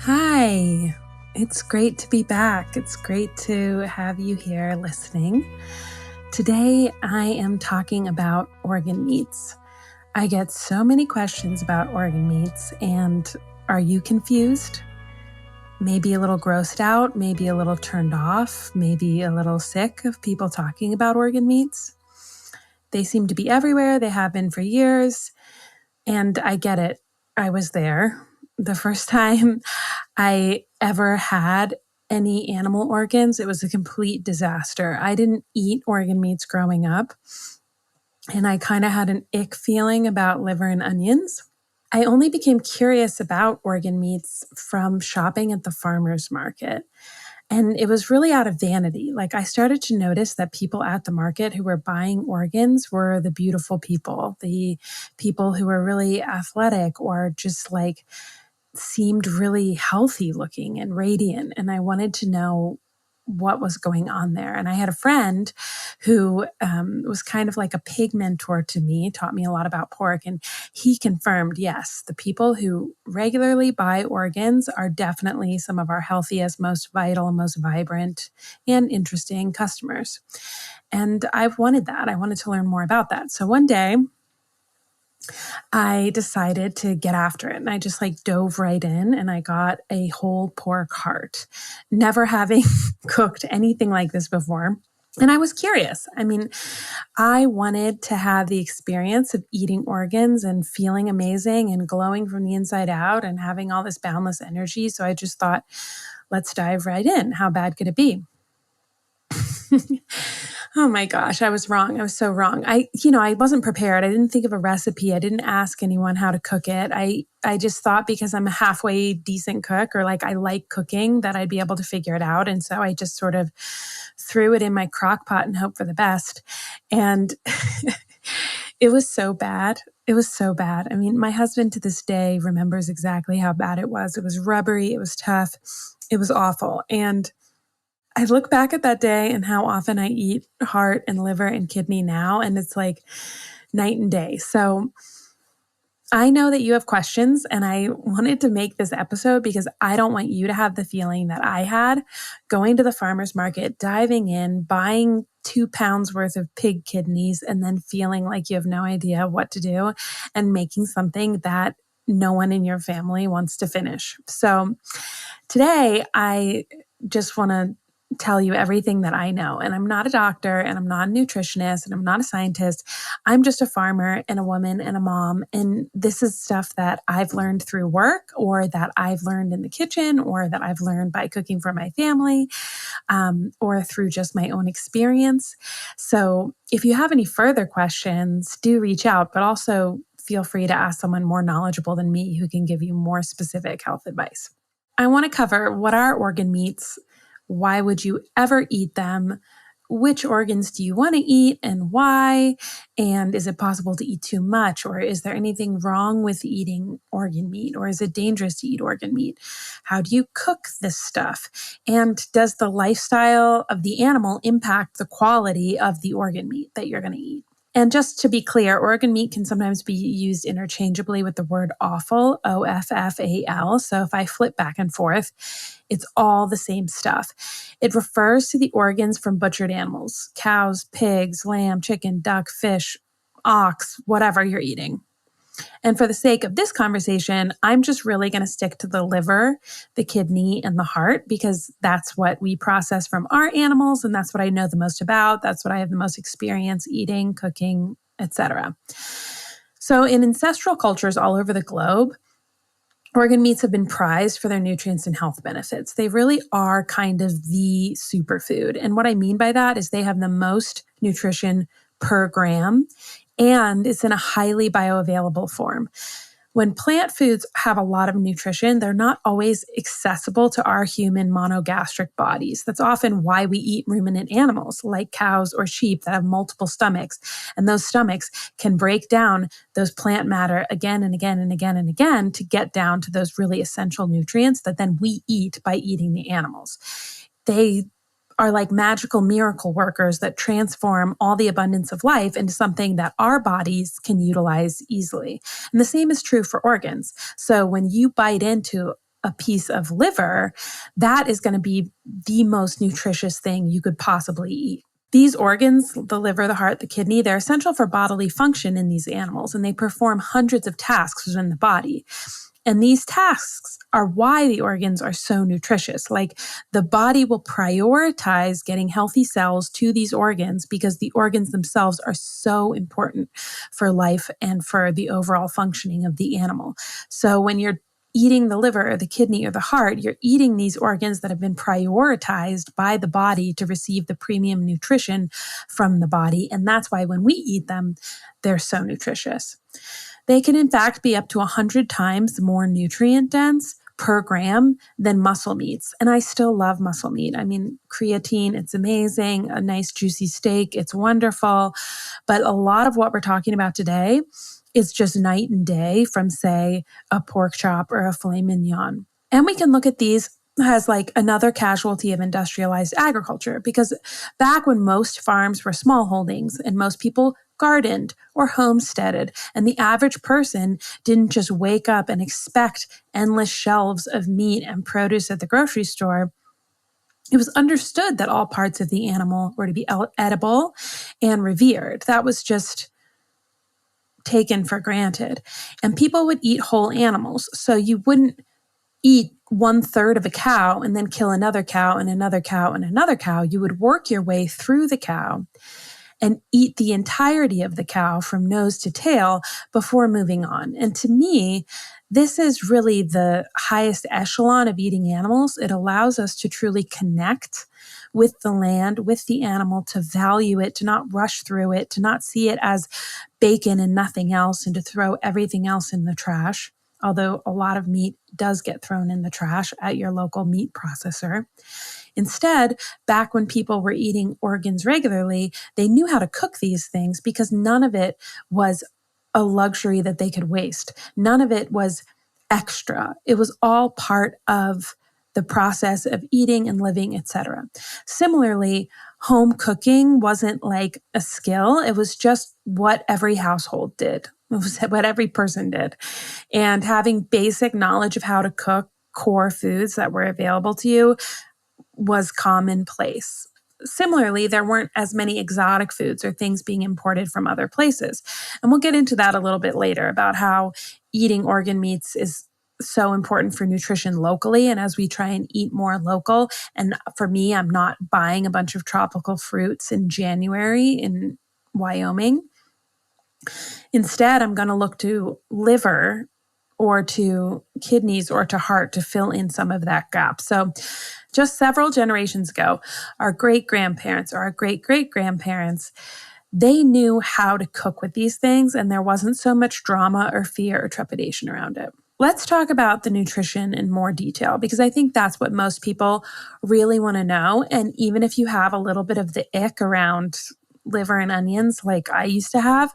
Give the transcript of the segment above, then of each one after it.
Hi, it's great to be back. It's great to have you here listening. Today, I am talking about organ meats. I get so many questions about organ meats, and are you confused? Maybe a little grossed out, maybe a little turned off, maybe a little sick of people talking about organ meats? They seem to be everywhere. They have been for years, and I get it. I was there. The first time I ever had any animal organs, it was a complete disaster. I didn't eat organ meats growing up, and I kind of had an ick feeling about liver and onions. I only became curious about organ meats from shopping at the farmer's market. And it was really out of vanity. Like, I started to notice that people at the market who were buying organs were the beautiful people, the people who were really athletic or just like seemed really healthy looking and radiant. And I wanted to know what was going on there. And I had a friend who was kind of like a pig mentor to me, taught me a lot about pork. And he confirmed, yes, the people who regularly buy organs are definitely some of our healthiest, most vital, most vibrant, and interesting customers. And I wanted that. I wanted to learn more about that. So one day, I decided to get after it, and I just dove right in and I got a whole pork heart, never having cooked anything like this before. And I was curious. I mean, I wanted to have the experience of eating organs and feeling amazing and glowing from the inside out and having all this boundless energy. So I just thought, let's dive right in. How bad could it be? Oh my gosh, I was wrong. I was so wrong. I wasn't prepared. I didn't think of a recipe. I didn't ask anyone how to cook it. I just thought because I'm a halfway decent cook or I like cooking that I'd be able to figure it out. And so I just sort of threw it in my crock pot and hoped for the best. And it was so bad. It was so bad. I mean, my husband to this day remembers exactly how bad it was. It was rubbery. It was tough. It was awful. And I look back at that day and how often I eat heart and liver and kidney now, and it's like night and day. So I know that you have questions, and I wanted to make this episode because I don't want you to have the feeling that I had going to the farmer's market, diving in, buying 2 pounds worth of pig kidneys, and then feeling like you have no idea what to do and making something that no one in your family wants to finish. So today, I just want to tell you everything that I know. And I'm not a doctor and I'm not a nutritionist and I'm not a scientist. I'm just a farmer and a woman and a mom. And this is stuff that I've learned through work or that I've learned in the kitchen or that I've learned by cooking for my family or through just my own experience. So if you have any further questions, do reach out, but also feel free to ask someone more knowledgeable than me who can give you more specific health advice. I want to cover what are organ meats. Why would you ever eat them? Which organs do you want to eat and why? And is it possible to eat too much? Or is there anything wrong with eating organ meat? Or is it dangerous to eat organ meat? How do you cook this stuff? And does the lifestyle of the animal impact the quality of the organ meat that you're going to eat? And just to be clear, organ meat can sometimes be used interchangeably with the word offal, O-F-F-A-L. So if I flip back and forth, it's all the same stuff. It refers to the organs from butchered animals, cows, pigs, lamb, chicken, duck, fish, ox, whatever you're eating. And for the sake of this conversation, I'm just really going to stick to the liver, the kidney, and the heart, because that's what we process from our animals, and that's what I know the most about. That's what I have the most experience eating, cooking, etc. So in ancestral cultures all over the globe, organ meats have been prized for their nutrients and health benefits. They really are kind of the superfood. And what I mean by that is they have the most nutrition per gram, and it's in a highly bioavailable form. When plant foods have a lot of nutrition, they're not always accessible to our human monogastric bodies. That's often why we eat ruminant animals like cows or sheep that have multiple stomachs. And those stomachs can break down those plant matter again and again and again and again to get down to those really essential nutrients that then we eat by eating the animals. They are like magical miracle workers that transform all the abundance of life into something that our bodies can utilize easily. And the same is true for organs. So when you bite into a piece of liver, that is going to be the most nutritious thing you could possibly eat. These organs, the liver, the heart, the kidney, they're essential for bodily function in these animals, and they perform hundreds of tasks within the body. And these tasks are why the organs are so nutritious. Like the body will prioritize getting healthy cells to these organs because the organs themselves are so important for life and for the overall functioning of the animal. So when you're eating the liver or the kidney or the heart, you're eating these organs that have been prioritized by the body to receive the premium nutrition from the body. And that's why when we eat them, they're so nutritious. They can in fact be up to 100 times more nutrient dense per gram than muscle meats. And I still love muscle meat. I mean, creatine, it's amazing. A nice juicy steak, it's wonderful. But a lot of what we're talking about today is just night and day from, say, a pork chop or a filet mignon. And we can look at these as like another casualty of industrialized agriculture, because back when most farms were small holdings and most people gardened or homesteaded, and the average person didn't just wake up and expect endless shelves of meat and produce at the grocery store, it was understood that all parts of the animal were to be edible and revered. That was just taken for granted. And people would eat whole animals. So you wouldn't eat 1/3 of a cow and then kill another cow and another cow and another cow. You would work your way through the cow and eat the entirety of the cow from nose to tail before moving on. And to me, this is really the highest echelon of eating animals. It allows us to truly connect with the land, with the animal, to value it, to not rush through it, to not see it as bacon and nothing else, and to throw everything else in the trash. Although a lot of meat does get thrown in the trash at your local meat processor. Instead, back when people were eating organs regularly, they knew how to cook these things because none of it was a luxury that they could waste. None of it was extra. It was all part of the process of eating and living, etc. Similarly, home cooking wasn't like a skill. It was just what every household did. It was what every person did. And having basic knowledge of how to cook core foods that were available to you was commonplace. Similarly, there weren't as many exotic foods or things being imported from other places. And we'll get into that a little bit later about how eating organ meats is so important for nutrition locally. And as we try and eat more local, and for me, I'm not buying a bunch of tropical fruits in January in Wyoming. Instead, I'm going to look to liver or to kidneys or to heart to fill in some of that gap. So just several generations ago, our great-grandparents or our great-great-grandparents, they knew how to cook with these things, and there wasn't so much drama or fear or trepidation around it. Let's talk about the nutrition in more detail, because I think that's what most people really want to know. And even if you have a little bit of the ick around liver and onions like I used to have,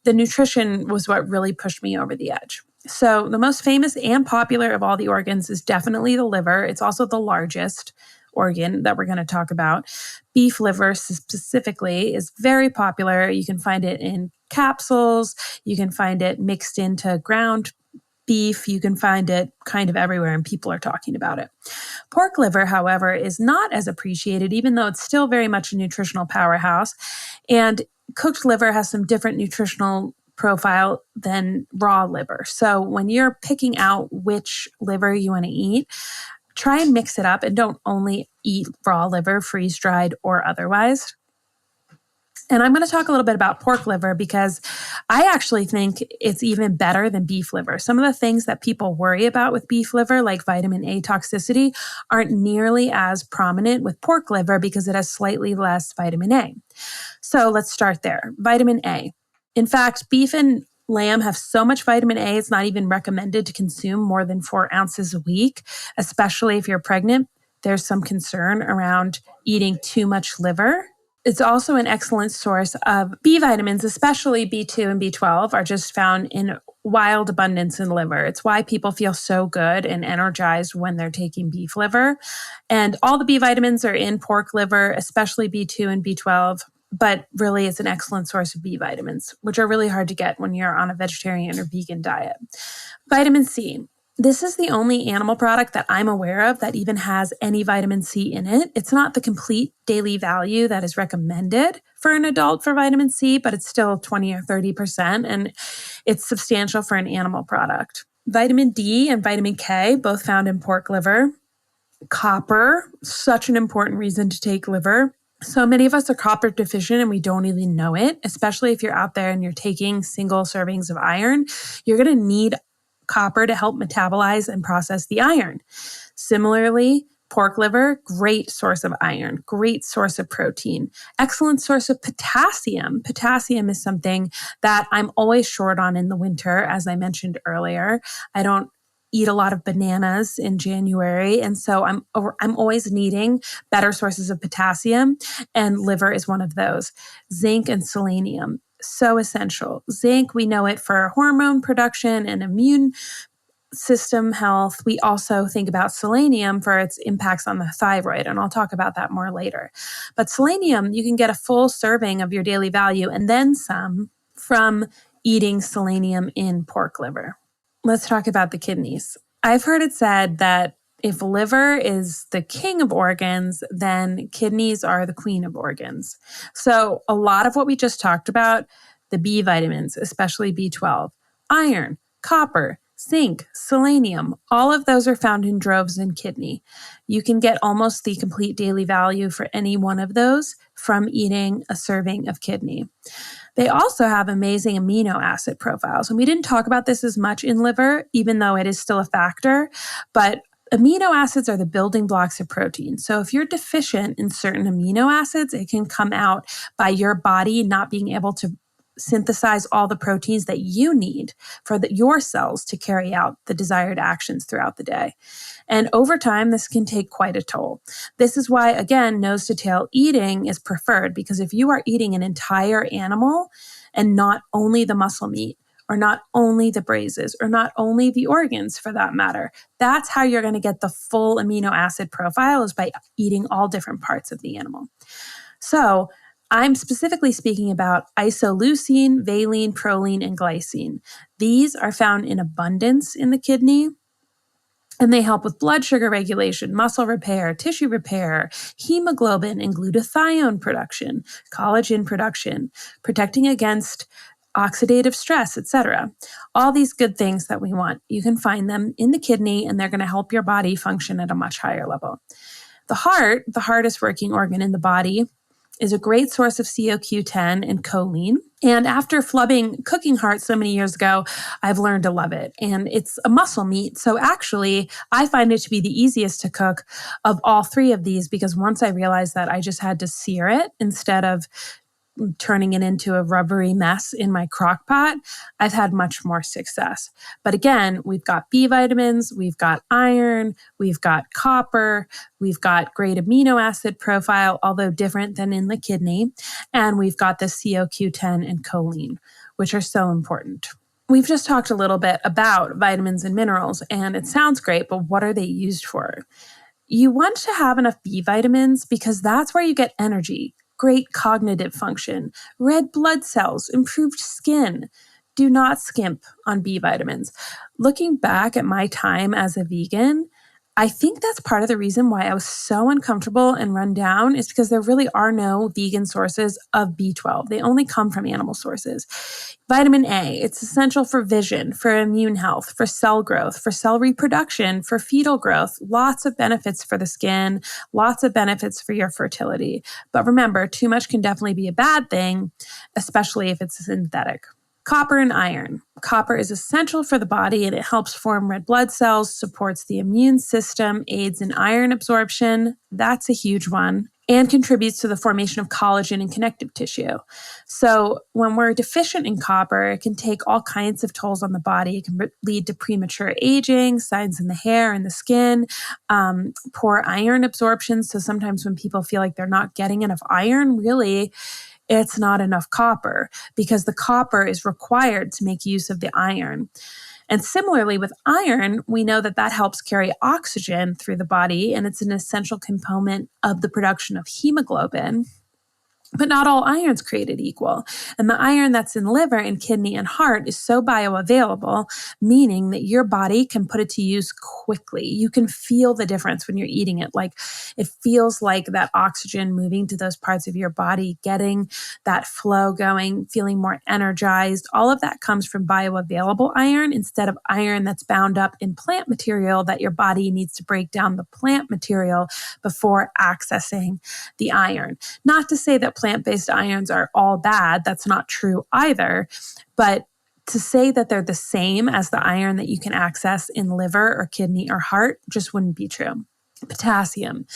the nutrition was what really pushed me over the edge. So the most famous and popular of all the organs is definitely the liver. It's also the largest organ that we're going to talk about. Beef liver specifically is very popular. You can find it in capsules. You can find it mixed into ground beef. You can find it kind of everywhere, and people are talking about it. Pork liver, however, is not as appreciated, even though it's still very much a nutritional powerhouse. And cooked liver has some different nutritional profile than raw liver. So when you're picking out which liver you want to eat, try and mix it up and don't only eat raw liver, freeze-dried or otherwise. And I'm going to talk a little bit about pork liver because I actually think it's even better than beef liver. Some of the things that people worry about with beef liver, like vitamin A toxicity, aren't nearly as prominent with pork liver because it has slightly less vitamin A. So let's start there. Vitamin A. In fact, beef and lamb have so much vitamin A, it's not even recommended to consume more than 4 ounces a week, especially if you're pregnant. There's some concern around eating too much liver. It's also an excellent source of B vitamins, especially B2 and B12 are just found in wild abundance in liver. It's why people feel so good and energized when they're taking beef liver. And all the B vitamins are in pork liver, especially B2 and B12. But really, it's an excellent source of B vitamins, which are really hard to get when you're on a vegetarian or vegan diet. Vitamin C. This is the only animal product that I'm aware of that even has any vitamin C in it. It's not the complete daily value that is recommended for an adult for vitamin C, but it's still 20 or 30%, and it's substantial for an animal product. Vitamin D and vitamin K, both found in pork liver. Copper, such an important reason to take liver. So many of us are copper deficient and we don't even know it, especially if you're out there and you're taking single servings of iron. You're going to need copper to help metabolize and process the iron. Similarly, pork liver, great source of iron, great source of protein, excellent source of potassium. Potassium is something that I'm always short on in the winter, as I mentioned earlier. I don't eat a lot of bananas in January, and so I'm always needing better sources of potassium, and liver is one of those. Zinc and selenium, so essential. Zinc, we know it for hormone production and immune system health. We also think about selenium for its impacts on the thyroid, and I'll talk about that more later. But selenium, you can get a full serving of your daily value and then some from eating selenium in pork liver. Let's talk about the kidneys. I've heard it said that if liver is the king of organs, then kidneys are the queen of organs. So a lot of what we just talked about, the B vitamins, especially B12, iron, copper, zinc, selenium, all of those are found in droves in kidney. You can get almost the complete daily value for any one of those from eating a serving of kidney. They also have amazing amino acid profiles. And we didn't talk about this as much in liver, even though it is still a factor, but amino acids are the building blocks of protein. So if you're deficient in certain amino acids, it can come out by your body not being able to synthesize all the proteins that you need for your cells to carry out the desired actions throughout the day. And over time, this can take quite a toll. This is why, again, nose to tail eating is preferred, because if you are eating an entire animal and not only the muscle meat, or not only the braises, or not only the organs for that matter, that's how you're going to get the full amino acid profile, is by eating all different parts of the animal. So I'm specifically speaking about isoleucine, valine, proline, and glycine. These are found in abundance in the kidney, and they help with blood sugar regulation, muscle repair, tissue repair, hemoglobin and glutathione production, collagen production, protecting against oxidative stress, etc. All these good things that we want. You can find them in the kidney, and they're going to help your body function at a much higher level. The heart, the hardest working organ in the body, is a great source of CoQ10 and choline. And after flubbing cooking heart so many years ago, I've learned to love it. And it's a muscle meat. So actually, I find it to be the easiest to cook of all three of these, because once I realized that I just had to sear it instead of turning it into a rubbery mess in my crock pot, I've had much more success. But again, we've got B vitamins, we've got iron, we've got copper, we've got great amino acid profile, although different than in the kidney, and we've got the CoQ10 and choline, which are so important. We've just talked a little bit about vitamins and minerals, and it sounds great, but what are they used for? You want to have enough B vitamins because that's where you get energy, great cognitive function, red blood cells, improved skin. Do not skimp on B vitamins. Looking back at my time as a vegan, I think that's part of the reason why I was so uncomfortable and run down, is because there really are no vegan sources of B12. They only come from animal sources. Vitamin A, it's essential for vision, for immune health, for cell growth, for cell reproduction, for fetal growth. Lots of benefits for the skin, lots of benefits for your fertility. But remember, too much can definitely be a bad thing, especially if it's synthetic. Copper and iron. Copper is essential for the body, and it helps form red blood cells, supports the immune system, aids in iron absorption. That's a huge one. And contributes to the formation of collagen and connective tissue. So when we're deficient in copper, it can take all kinds of tolls on the body. It can lead to premature aging, signs in the hair and the skin, poor iron absorption. So sometimes when people feel like they're not getting enough iron, really, it's not enough copper, because the copper is required to make use of the iron. And similarly with iron, we know that that helps carry oxygen through the body, and it's an essential component of the production of hemoglobin. But not all iron's created equal. And the iron that's in liver and kidney and heart is so bioavailable, meaning that your body can put it to use quickly. You can feel the difference when you're eating it. Like it feels like that oxygen moving to those parts of your body, getting that flow going, feeling more energized. All of that comes from bioavailable iron instead of iron that's bound up in plant material that your body needs to break down the plant material before accessing the iron. Not to say that plant-based irons are all bad. That's not true either. But to say that they're the same as the iron that you can access in liver or kidney or heart just wouldn't be true. Potassium.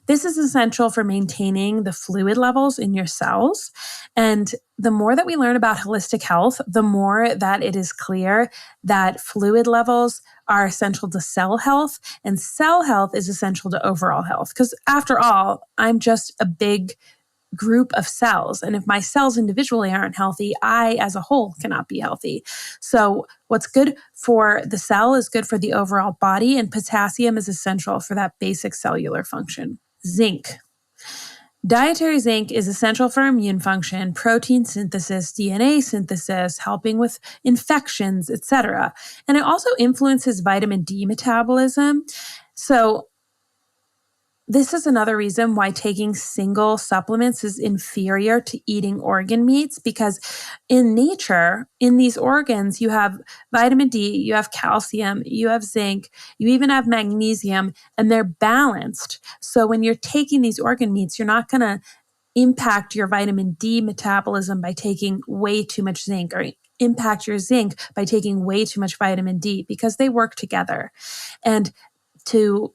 This is essential for maintaining the fluid levels in your cells. And the more that we learn about holistic health, the more that it is clear that fluid levels are essential to cell health, and cell health is essential to overall health. Because after all, I'm just a big group of cells. And if my cells individually aren't healthy, I as a whole cannot be healthy. So what's good for the cell is good for the overall body, and potassium is essential for that basic cellular function. Zinc. Dietary zinc is essential for immune function, protein synthesis, DNA synthesis, helping with infections, etc. And it also influences vitamin D metabolism. So this is another reason why taking single supplements is inferior to eating organ meats, because in nature, in these organs, you have vitamin D, you have calcium, you have zinc, you even have magnesium, and they're balanced. So when you're taking these organ meats, you're not going to impact your vitamin D metabolism by taking way too much zinc, or impact your zinc by taking way too much vitamin D, because they work together. And to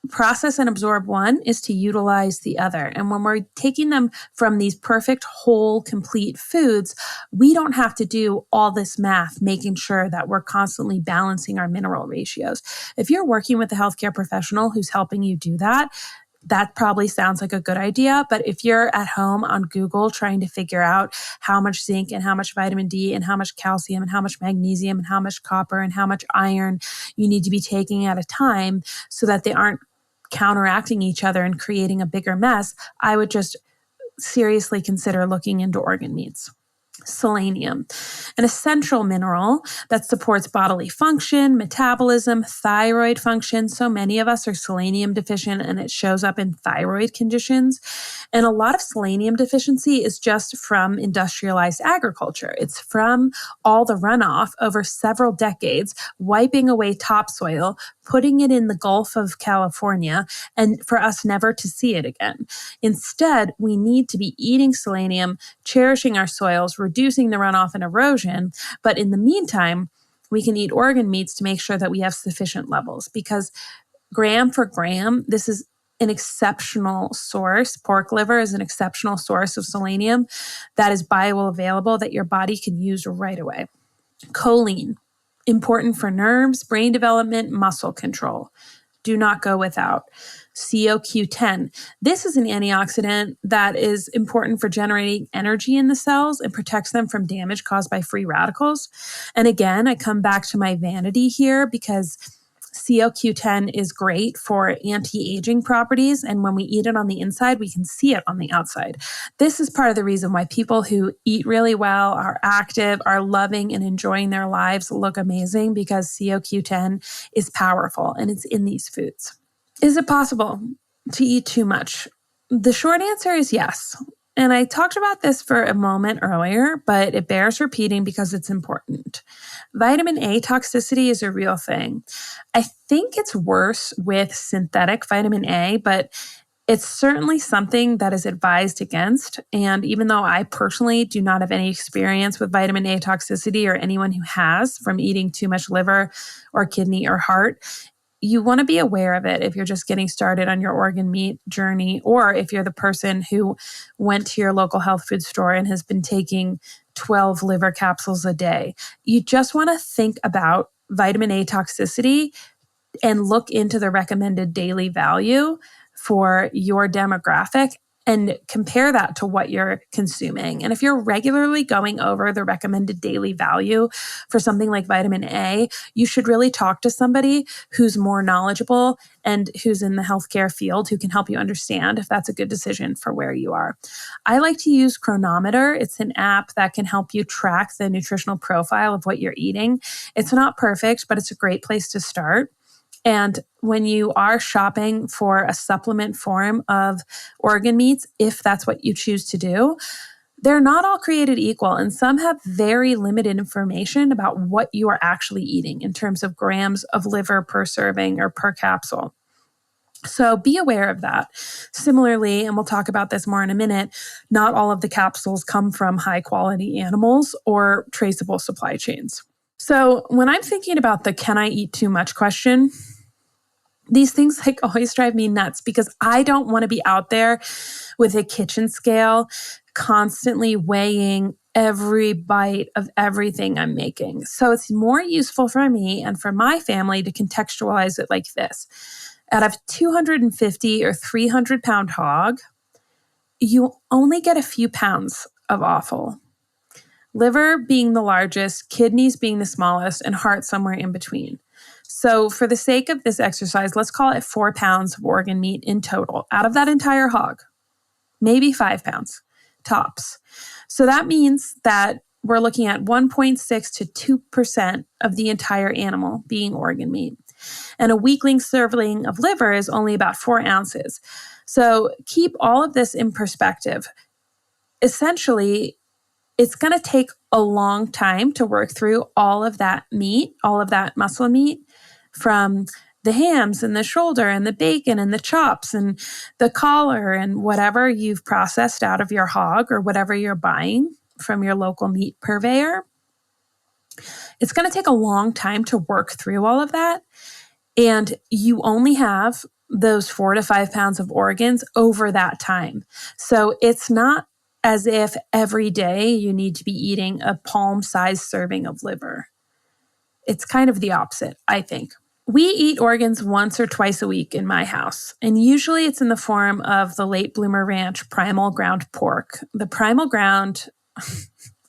process and absorb one is to utilize the other. And when we're taking them from these perfect, whole, complete foods, we don't have to do all this math, making sure that we're constantly balancing our mineral ratios. If you're working with a healthcare professional who's helping you do that, that probably sounds like a good idea. But if you're at home on Google trying to figure out how much zinc and how much vitamin D and how much calcium and how much magnesium and how much copper and how much iron you need to be taking at a time so that they aren't counteracting each other and creating a bigger mess, I would just seriously consider looking into organ meats. Selenium, an essential mineral that supports bodily function, metabolism, thyroid function. So many of us are selenium deficient, and it shows up in thyroid conditions. And a lot of selenium deficiency is just from industrialized agriculture. It's from all the runoff over several decades, wiping away topsoil, putting it in the Gulf of California, and for us never to see it again. Instead, we need to be eating selenium, cherishing our soils, reducing the runoff and erosion. But in the meantime, we can eat organ meats to make sure that we have sufficient levels, because gram for gram, this is an exceptional source. Pork liver is an exceptional source of selenium that is bioavailable, that your body can use right away. Choline, important for nerves, brain development, muscle control. Do not go without. CoQ10. This is an antioxidant that is important for generating energy in the cells and protects them from damage caused by free radicals. And again, I come back to my vanity here, because CoQ10 is great for anti-aging properties. And when we eat it on the inside, we can see it on the outside. This is part of the reason why people who eat really well, are active, are loving and enjoying their lives look amazing, because CoQ10 is powerful and it's in these foods. Is it possible to eat too much? The short answer is yes. And I talked about this for a moment earlier, but it bears repeating because it's important. Vitamin A toxicity is a real thing. I think it's worse with synthetic vitamin A, but it's certainly something that is advised against. And even though I personally do not have any experience with vitamin A toxicity, or anyone who has from eating too much liver or kidney or heart, you want to be aware of it if you're just getting started on your organ meat journey, or if you're the person who went to your local health food store and has been taking 12 liver capsules a day. You just want to think about vitamin A toxicity and look into the recommended daily value for your demographic and compare that to what you're consuming. And if you're regularly going over the recommended daily value for something like vitamin A, you should really talk to somebody who's more knowledgeable and who's in the healthcare field who can help you understand if that's a good decision for where you are. I like to use Chronometer. It's an app that can help you track the nutritional profile of what you're eating. It's not perfect, but it's a great place to start. And when you are shopping for a supplement form of organ meats, if that's what you choose to do, they're not all created equal. And some have very limited information about what you are actually eating in terms of grams of liver per serving or per capsule. So be aware of that. Similarly, and we'll talk about this more in a minute, not all of the capsules come from high quality animals or traceable supply chains. So when I'm thinking about the can I eat too much question, these things always drive me nuts because I don't want to be out there with a kitchen scale constantly weighing every bite of everything I'm making. So it's more useful for me and for my family to contextualize it like this. Out of 250 or 300 pound hog, you only get a few pounds of offal. Liver being the largest, kidneys being the smallest, and heart somewhere in between. So for the sake of this exercise, let's call it 4 pounds of organ meat in total out of that entire hog, maybe 5 pounds tops. So that means that we're looking at 1.6 to 2% of the entire animal being organ meat. And a weekly serving of liver is only about 4 ounces. So keep all of this in perspective. Essentially, it's going to take a long time to work through all of that meat, all of that muscle meat, from the hams and the shoulder and the bacon and the chops and the collar and whatever you've processed out of your hog or whatever you're buying from your local meat purveyor. It's going to take a long time to work through all of that. And you only have those 4 to 5 pounds of organs over that time. So it's not as if every day you need to be eating a palm-sized serving of liver. It's kind of the opposite, I think. We eat organs once or twice a week in my house, and usually it's in the form of the Late Bloomer Ranch primal ground pork. The primal ground,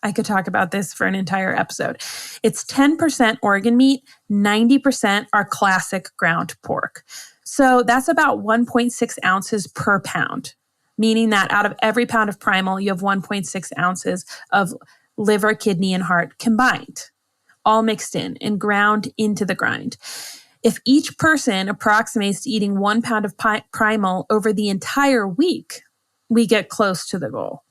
I could talk about this for an entire episode. It's 10% organ meat, 90% are classic ground pork. So that's about 1.6 ounces per pound, meaning that out of every pound of primal, you have 1.6 ounces of liver, kidney, and heart combined, all mixed in and ground into the grind. If each person approximates eating 1 pound of primal over the entire week, we get close to the goal.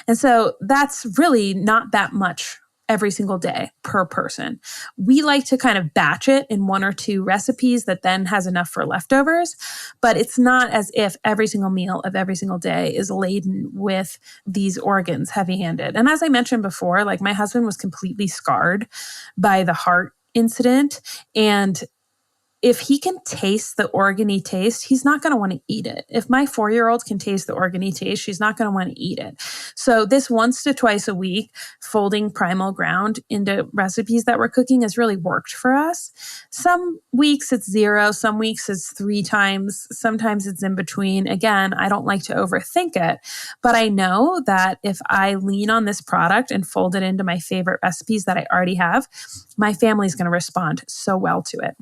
And so that's really not that much every single day per person. We like to kind of batch it in 1 or 2 recipes that then has enough for leftovers, but it's not as if every single meal of every single day is laden with these organs heavy-handed. And as I mentioned before, like my husband was completely scarred by the heart incident, and if he can taste the organy taste, he's not going to want to eat it. If my 4-year-old can taste the organy taste, she's not going to want to eat it. So this once to twice a week, folding primal ground into recipes that we're cooking has really worked for us. Some weeks it's 0, some weeks it's 3 times, sometimes it's in between. Again, I don't like to overthink it, but I know that if I lean on this product and fold it into my favorite recipes that I already have, my family's going to respond so well to it.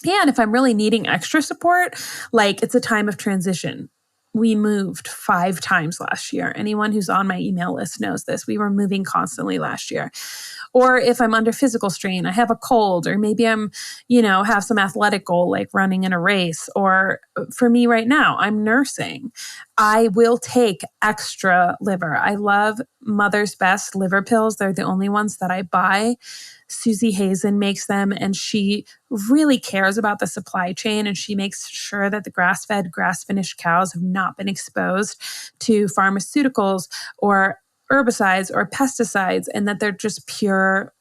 And if I'm really needing extra support, like it's a time of transition. We moved 5 times last year. Anyone who's on my email list knows this. We were moving constantly last year. Or if I'm under physical strain, I have a cold, or maybe I'm, have some athletic goal like running in a race. Or for me right now, I'm nursing. I will take extra liver. I love Mother's Best liver pills. They're the only ones that I buy. Susie Hazen makes them, and she really cares about the supply chain, and she makes sure that the grass-fed, grass-finished cows have not been exposed to pharmaceuticals or herbicides or pesticides, and that they're just pure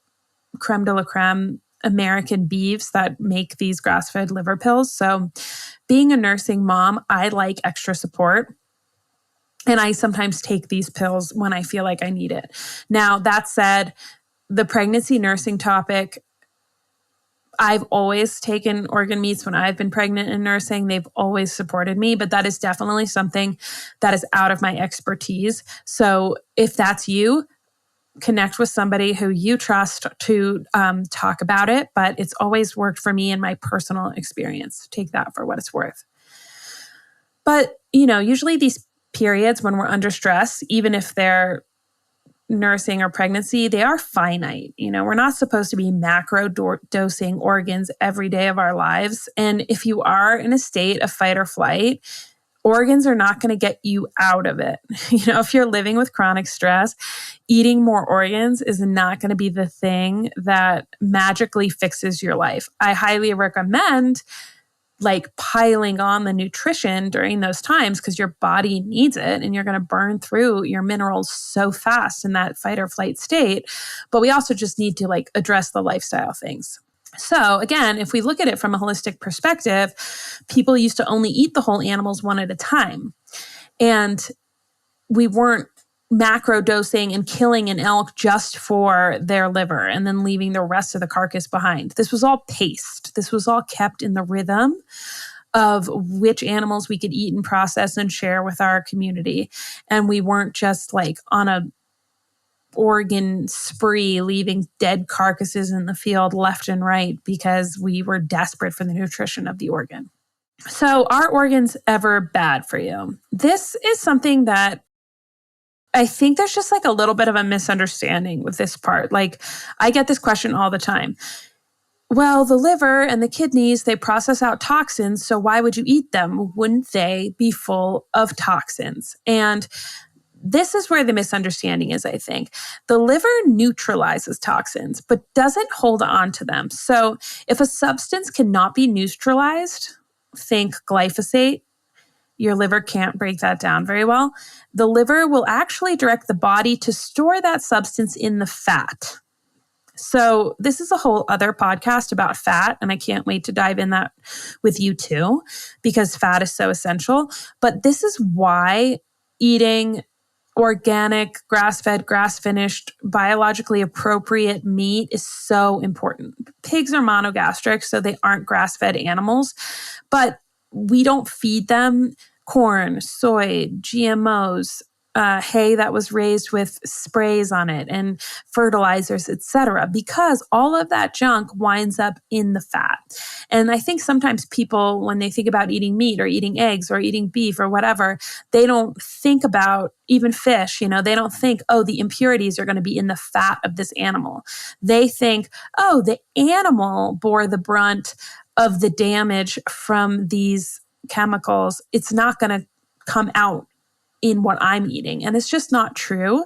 creme de la creme American beeves that make these grass-fed liver pills. So being a nursing mom, I like extra support. And I sometimes take these pills when I feel like I need it. Now, that said, the pregnancy nursing topic, I've always taken organ meats when I've been pregnant and nursing. They've always supported me, but that is definitely something that is out of my expertise. So if that's you, connect with somebody who you trust to talk about it. But it's always worked for me in my personal experience. Take that for what it's worth. But, usually these periods when we're under stress, even if they're nursing or pregnancy, they are finite. We're not supposed to be macro dosing organs every day of our lives. And if you are in a state of fight or flight, organs are not going to get you out of it. If you're living with chronic stress, eating more organs is not going to be the thing that magically fixes your life. I highly recommend piling on the nutrition during those times because your body needs it and you're going to burn through your minerals so fast in that fight or flight state. But we also just need to address the lifestyle things. So again, if we look at it from a holistic perspective, people used to only eat the whole animals one at a time. And we weren't macro dosing and killing an elk just for their liver and then leaving the rest of the carcass behind. This was all paced. This was all kept in the rhythm of which animals we could eat and process and share with our community. And we weren't just on a organ spree, leaving dead carcasses in the field left and right because we were desperate for the nutrition of the organ. So are organs ever bad for you? This is something that I think there's just a little bit of a misunderstanding with this part. I get this question all the time. Well, the liver and the kidneys, they process out toxins, so why would you eat them? Wouldn't they be full of toxins? And this is where the misunderstanding is, I think. The liver neutralizes toxins, but doesn't hold on to them. So if a substance cannot be neutralized, think glyphosate, your liver can't break that down very well. The liver will actually direct the body to store that substance in the fat. So this is a whole other podcast about fat, and I can't wait to dive in that with you too, because fat is so essential. But this is why eating organic, grass-fed, grass-finished, biologically appropriate meat is so important. Pigs are monogastric, so they aren't grass-fed animals, but we don't feed them corn, soy, GMOs, hay that was raised with sprays on it and fertilizers, etc., because all of that junk winds up in the fat. And I think sometimes people, when they think about eating meat or eating eggs or eating beef or whatever, they don't think about even fish, they don't think, oh, the impurities are going to be in the fat of this animal. They think, oh, the animal bore the brunt of the damage from these chemicals. It's not going to come out in what I'm eating. And it's just not true.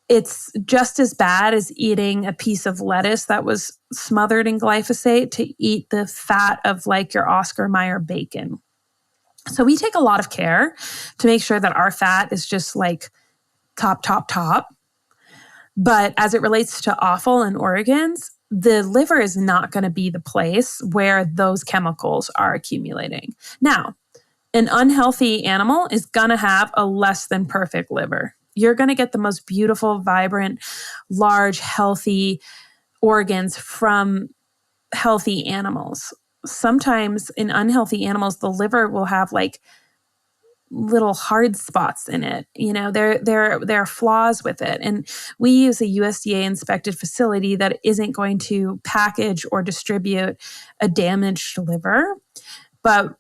It's just as bad as eating a piece of lettuce that was smothered in glyphosate to eat the fat of your Oscar Mayer bacon. So we take a lot of care to make sure that our fat is just top. But as it relates to offal and organs, the liver is not going to be the place where those chemicals are accumulating. Now, an unhealthy animal is going to have a less than perfect liver. You're going to get the most beautiful, vibrant, large, healthy organs from healthy animals. Sometimes in unhealthy animals, the liver will have little hard spots in it. There are flaws with it. And we use a USDA inspected facility that isn't going to package or distribute a damaged liver. But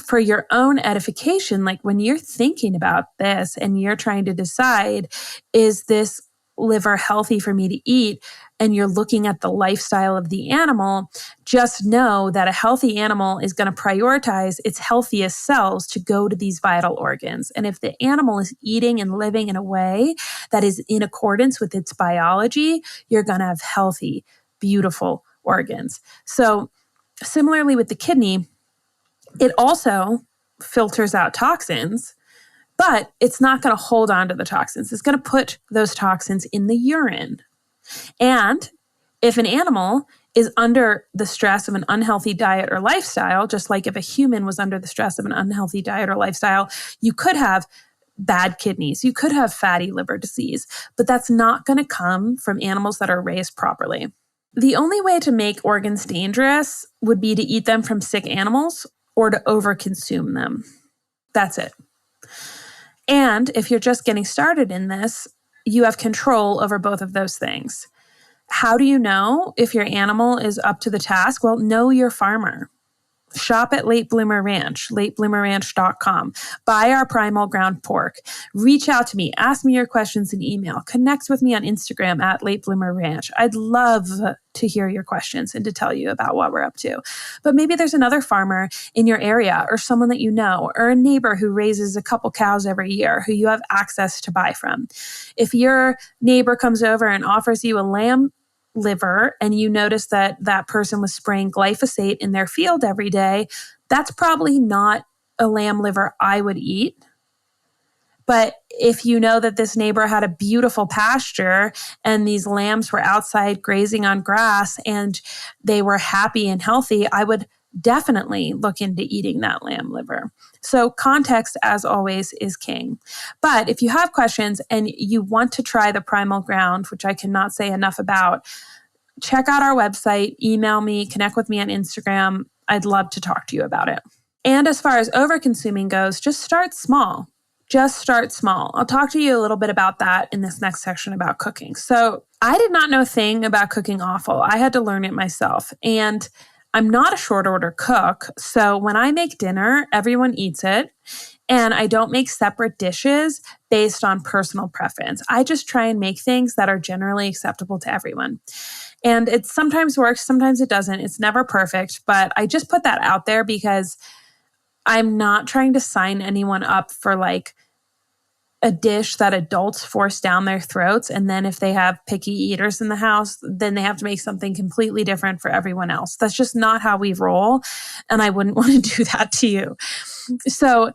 for your own edification, when you're thinking about this and you're trying to decide, is this liver healthy for me to eat? And you're looking at the lifestyle of the animal, just know that a healthy animal is going to prioritize its healthiest cells to go to these vital organs. And if the animal is eating and living in a way that is in accordance with its biology, you're going to have healthy, beautiful organs. So similarly with the kidney, it also filters out toxins, but it's not going to hold on to the toxins. It's going to put those toxins in the urine. And if an animal is under the stress of an unhealthy diet or lifestyle, just like if a human was under the stress of an unhealthy diet or lifestyle, you could have bad kidneys, you could have fatty liver disease, but that's not going to come from animals that are raised properly. The only way to make organs dangerous would be to eat them from sick animals or to overconsume them. That's it. And if you're just getting started in this, you have control over both of those things. How do you know if your animal is up to the task? Well, know your farmer. Shop at Late Bloomer Ranch, latebloomerranch.com. Buy our primal ground pork. Reach out to me. Ask me your questions in email. Connect with me on Instagram at Late Bloomer Ranch. I'd love to hear your questions and to tell you about what we're up to. But maybe there's another farmer in your area or someone that you know or a neighbor who raises a couple cows every year who you have access to buy from. If your neighbor comes over and offers you a lamb liver and you notice that that person was spraying glyphosate in their field every day, that's probably not a lamb liver I would eat. But if you know that this neighbor had a beautiful pasture and these lambs were outside grazing on grass and they were happy and healthy, I would definitely look into eating that lamb liver. So context, as always, is king. But if you have questions and you want to try the primal ground, which I cannot say enough about, check out our website, email me, connect with me on Instagram. I'd love to talk to you about it. And as far as over-consuming goes, just start small. Just start small. I'll talk to you a little bit about that in this next section about cooking. So I did not know a thing about cooking offal. I had to learn it myself. And I'm not a short order cook. So when I make dinner, everyone eats it. And I don't make separate dishes based on personal preference. I just try and make things that are generally acceptable to everyone. And it sometimes works, sometimes it doesn't. It's never perfect, but I just put that out there because I'm not trying to sign anyone up for like a dish that adults force down their throats. And then if they have picky eaters in the house, then they have to make something completely different for everyone else. That's just not how we roll. And I wouldn't want to do that to you. So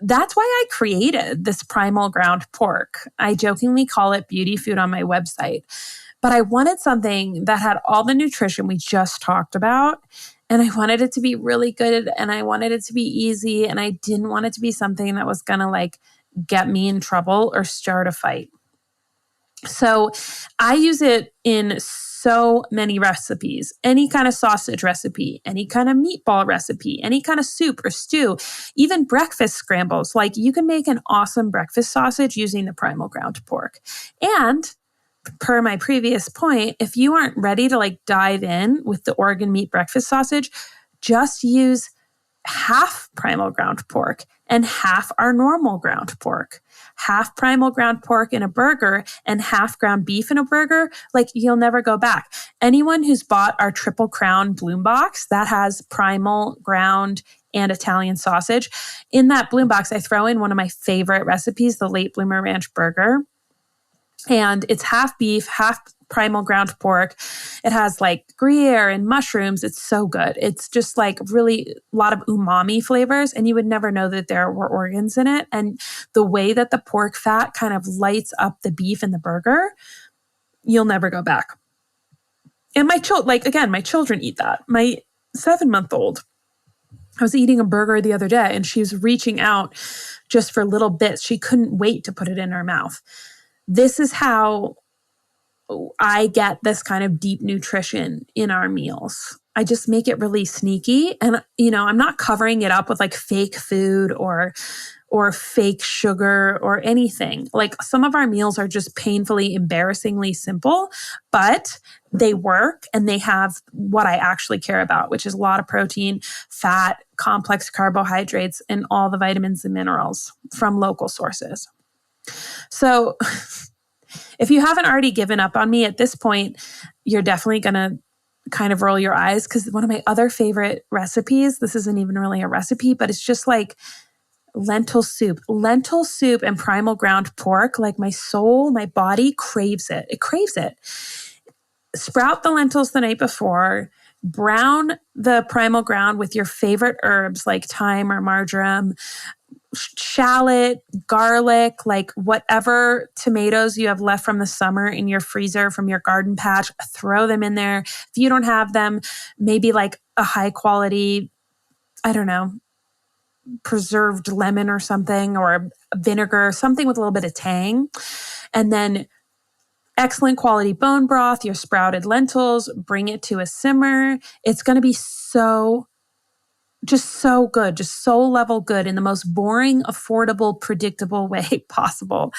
that's why I created this primal ground pork. I jokingly call it beauty food on my website. But I wanted something that had all the nutrition we just talked about. And I wanted it to be really good. And I wanted it to be easy. And I didn't want it to be something that was going to like get me in trouble or start a fight. So I use it in so many recipes, any kind of sausage recipe, any kind of meatball recipe, any kind of soup or stew, even breakfast scrambles. Like you can make an awesome breakfast sausage using the primal ground pork. And per my previous point, if you aren't ready to like dive in with the organ meat breakfast sausage, just use half primal ground pork and half our normal ground pork. Half primal ground pork in a burger and half ground beef in a burger, like you'll never go back. Anyone who's bought our Triple Crown Bloom box that has primal ground and Italian sausage, in that Bloom box, I throw in one of my favorite recipes, the Late Bloomer Ranch burger. And it's half beef, half primal ground pork. It has like Gruyere and mushrooms. It's so good. It's just like really a lot of umami flavors. And you would never know that there were organs in it. And the way that the pork fat kind of lights up the beef in the burger, you'll never go back. And my children eat that. My 7-month-old, I was eating a burger the other day and she was reaching out just for little bits. She couldn't wait to put it in her mouth. This is how I get this kind of deep nutrition in our meals. I just make it really sneaky. And, I'm not covering it up with like fake food or fake sugar or anything. Like some of our meals are just painfully, embarrassingly simple, but they work and they have what I actually care about, which is a lot of protein, fat, complex carbohydrates, and all the vitamins and minerals from local sources. So if you haven't already given up on me at this point, you're definitely going to kind of roll your eyes because one of my other favorite recipes, this isn't even really a recipe, but it's just like lentil soup and primal ground pork. Like my soul, my body craves it. It craves it. Sprout the lentils the night before, brown the primal ground with your favorite herbs like thyme or marjoram, shallot, garlic, like whatever tomatoes you have left from the summer in your freezer from your garden patch, throw them in there. If you don't have them, maybe like a high quality, preserved lemon or something, or vinegar, something with a little bit of tang. And then excellent quality bone broth, your sprouted lentils, bring it to a simmer. It's going to be just so good, just soul level good in the most boring, affordable, predictable way possible.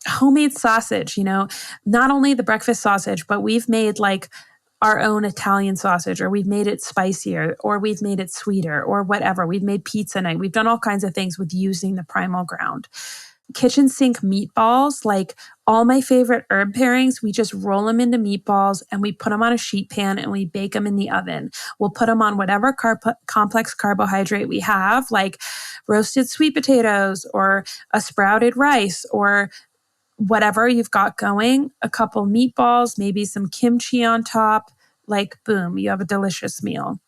Homemade sausage, not only the breakfast sausage, but we've made like our own Italian sausage, or we've made it spicier, or we've made it sweeter, or whatever. We've made pizza night. We've done all kinds of things with using the primal ground. Kitchen sink meatballs, like all my favorite herb pairings, we just roll them into meatballs and we put them on a sheet pan and we bake them in the oven. We'll put them on whatever complex carbohydrate we have, like roasted sweet potatoes or a sprouted rice or whatever you've got going, a couple meatballs, maybe some kimchi on top, like boom, you have a delicious meal.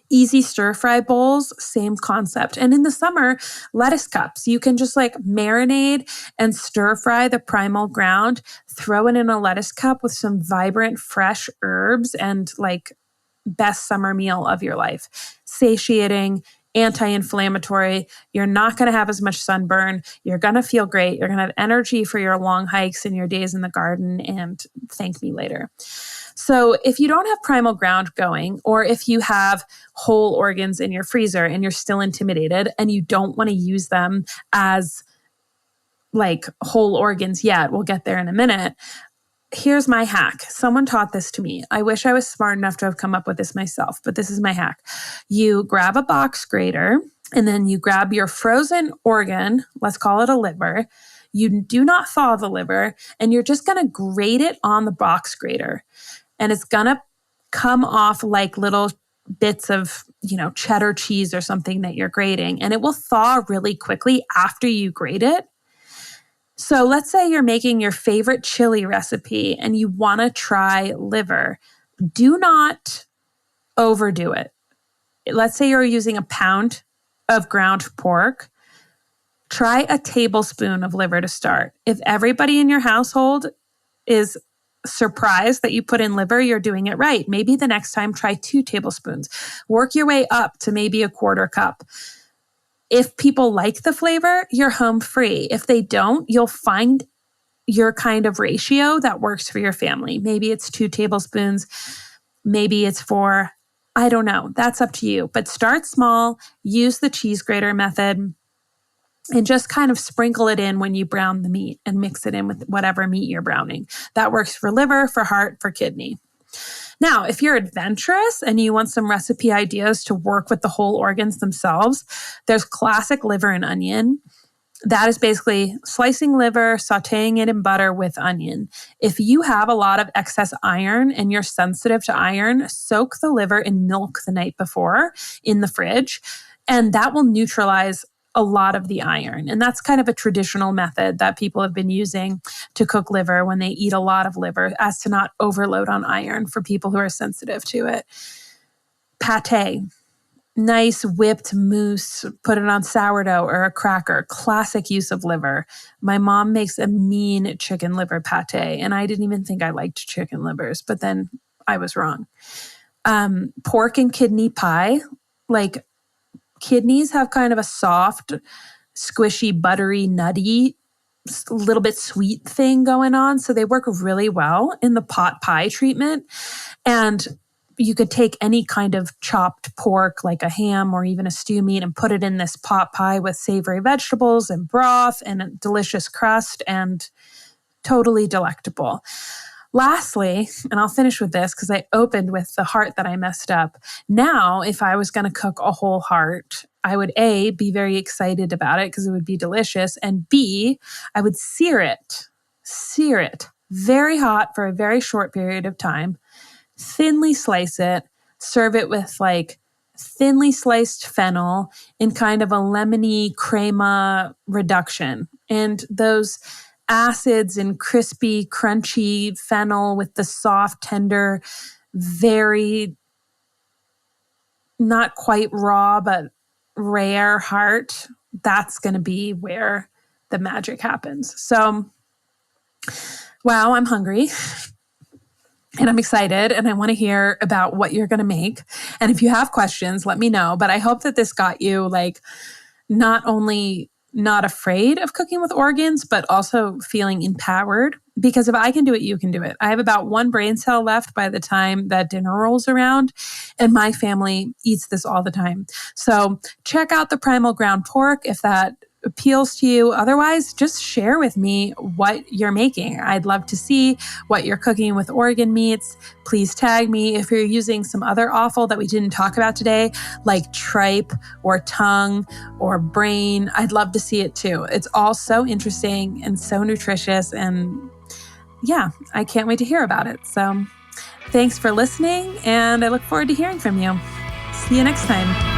Easy stir fry bowls, same concept. And in the summer, lettuce cups. You can just like marinate and stir fry the primal ground, throw it in a lettuce cup with some vibrant, fresh herbs, and like best summer meal of your life. Satiating, anti-inflammatory. You're not going to have as much sunburn. You're going to feel great. You're going to have energy for your long hikes and your days in the garden, and thank me later. So if you don't have primal ground going, or if you have whole organs in your freezer and you're still intimidated and you don't want to use them as like whole organs yet, we'll get there in a minute. Here's my hack. Someone taught this to me. I wish I was smart enough to have come up with this myself, but this is my hack. You grab a box grater and then you grab your frozen organ, let's call it a liver. You do not thaw the liver, and you're just going to grate it on the box grater. And it's going to come off like little bits of, cheddar cheese or something that you're grating, and it will thaw really quickly after you grate it. So let's say you're making your favorite chili recipe and you want to try liver. Do not overdo it. Let's say you're using a pound of ground pork. Try a tablespoon of liver to start. If everybody in your household is surprised that you put in liver, you're doing it right. Maybe the next time try 2 tablespoons. Work your way up to maybe a quarter cup. If people like the flavor, you're home free. If they don't, you'll find your kind of ratio that works for your family. Maybe it's 2 tablespoons. Maybe it's 4. I don't know. That's up to you. But start small, use the cheese grater method, and just kind of sprinkle it in when you brown the meat and mix it in with whatever meat you're browning. That works for liver, for heart, for kidney. Now, if you're adventurous and you want some recipe ideas to work with the whole organs themselves, there's classic liver and onion. That is basically slicing liver, sauteing it in butter with onion. If you have a lot of excess iron and you're sensitive to iron, soak the liver in milk the night before in the fridge, and that will neutralize a lot of the iron. And that's kind of a traditional method that people have been using to cook liver when they eat a lot of liver, as to not overload on iron for people who are sensitive to it. Pate, nice whipped mousse, put it on sourdough or a cracker. Classic use of liver. My mom makes a mean chicken liver pate, and I didn't even think I liked chicken livers, but then I was wrong. Pork and kidney pie, like kidneys have kind of a soft, squishy, buttery, nutty, a little bit sweet thing going on. So they work really well in the pot pie treatment. And you could take any kind of chopped pork, like a ham or even a stew meat, and put it in this pot pie with savory vegetables and broth and a delicious crust, and totally delectable. Lastly, and I'll finish with this because I opened with the heart that I messed up. Now, if I was going to cook a whole heart, I would A, be very excited about it because it would be delicious, and B, I would sear it very hot for a very short period of time, thinly slice it, serve it with like thinly sliced fennel in kind of a lemony crema reduction. And those acids and crispy, crunchy fennel with the soft, tender, very not quite raw, but rare heart, that's going to be where the magic happens. So, wow, I'm hungry and I'm excited and I want to hear about what you're going to make. And if you have questions, let me know. But I hope that this got you like not only not afraid of cooking with organs, but also feeling empowered. Because if I can do it, you can do it. I have about one brain cell left by the time that dinner rolls around, and my family eats this all the time. So check out the primal ground pork if that appeals to you. Otherwise, just share with me what you're making. I'd love to see what you're cooking with organ meats. Please tag me if you're using some other offal that we didn't talk about today, like tripe or tongue or brain. I'd love to see it too. It's all so interesting and so nutritious. And yeah, I can't wait to hear about it. So thanks for listening, and I look forward to hearing from you. See you next time.